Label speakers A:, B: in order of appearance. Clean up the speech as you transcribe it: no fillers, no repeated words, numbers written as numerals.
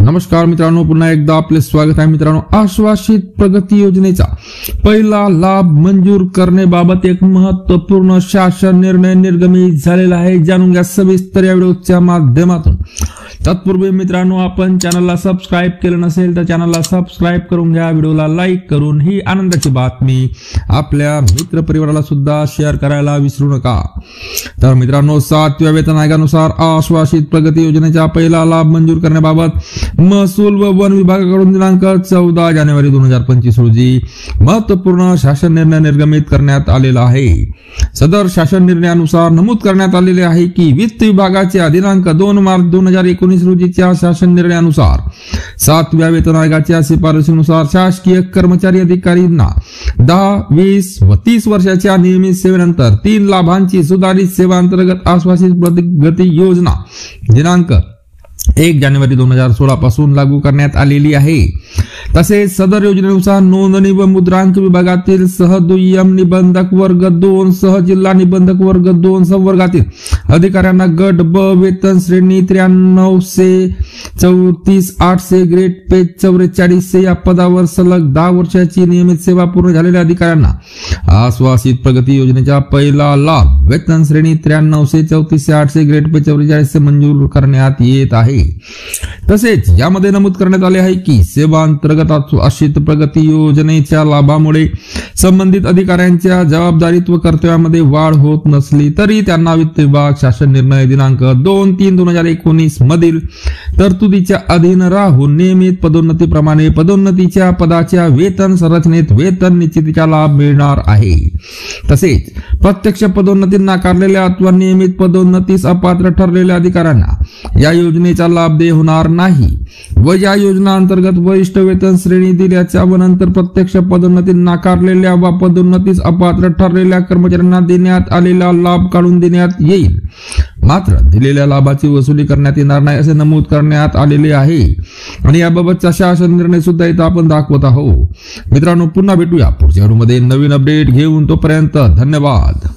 A: नमस्कार मित्रांनो, पुन्हा एकदा आपले स्वागत आहे। मित्रांनो, आश्वासित प्रगती योजनेचा पहिला लाभ मंजूर करण्याबाबत एक महत्त्वपूर्ण शासन निर्णय निर्गमित झालेला आहे। जाणून घ्या सविस्तर या व्हिडिओच्या माध्यमातून। तत्पूर्वी मित्रांनो, आपण चॅनलला सबस्क्राइब केलं नसेल तर चॅनलला सबस्क्राइब करून घ्या, व्हिडिओला लाईक करून ही आनंदाची बातमी आपल्या मित्र परिवाराला सुद्धा शेअर करायला विसरू नका। तर मित्रांनो, 7व्या वेतन आयोगानुसार आश्वासित प्रगती योजनेचा पहिला लाभ मंजूर करण्याबाबत महसूल व वन विभागाकडून दिनांक 14 जानेवारी 2025 रोजी महत्त्वपूर्ण शासन निर्णय निर्गमित करण्यात आलेला आहे। सदर शासन निर्णयानुसार नमूद करण्यात आलेले आहे की वित्त विभागाच्या दिनांक 2 मार्च 2019 रोजीच्या शासन निर्णयानुसार 7व्या वेतन आयोगाच्या शिफारशीनुसार शासकीय कर्मचारी अधिकाऱ्यांना 10, 20 व 30 वर्षाच्या नियमित सेवेनंतर 3 लाभांची सुधारित सेवा अंतर्गत आश्वासित प्रगती योजना दिनांक 1 जानेवारी 2016 पासून लागू करण्यात आलेली आहे। तसेच सदर योजनेनुसार नोंदणी व मुद्रांक विभागातील सहदुय्यम निबंधक वर्ग 2 सह जिल्हा निबंधक वर्ग 2 संवर्गातील अधिकाऱ्यांना गट ब वेतन श्रेणी 93 से 34 8 से ग्रेड पे 44 से या पदावर सलग 10 वर्षाची नियमित सेवा पूर्ण झालेल्या अधिकाऱ्यांना आश्वासित प्रगती योजनेचा पहिला लाभ वेतन श्रेणी 93 से 34 से 8 से ग्रेड पे 44 से मंजूर करण्यात येत आहे। तसेच यामध्ये नमूद करण्यात आले आहे की सेवा अंतर्गत आश्वासित प्रगती योजनेच्या लाभामुळे संबंधित अधिकाऱ्यांच्या जबाबदारीत व कर्तव्यामध्ये वाढ होत नसली तरी त्यांना वित्त विभाग शासन निर्णय दिनांक 2/3/2019 मधील तरतुदीच्या अधीन राहून नियमित पदोन्नतीप्रमाणे पदोन्नतीच्या पदाच्या वेतन संरचनेत वेतन निश्चितीचा लाभ मिळणार आहे। तसेच प्रत्यक्ष पदोन्नती नाकारलेल्या अथवा नियमित पदोन्नतीस अपात्र ठरलेल्या अधिकाऱ्यांना या योजनेचा लाभ देय होणार नाही व या योजना अंतर्गत वरिष्ठ वेतन श्रेणी दिल्याच्या व नंतर प्रत्यक्ष पदोन्नती नाकारलेल्या व पदोन्नतीस अपात्र ठरलेल्या कर्मचाऱ्यांना देण्यात आलेला लाभ काढून देण्यात येईल, मात्र दिलेल्या लाभाची वसुली करण्यात येणार नाही असे नमूद करण्यात आलेले आहे। आणि याबाबतचा शासन निर्णय सुद्धा इथं आपण दाखवत आहोत। मित्रांनो, पुन्हा भेटूया पुढच्या व्हिडिओमध्ये नवीन अपडेट घेऊन। तोपर्यंत धन्यवाद।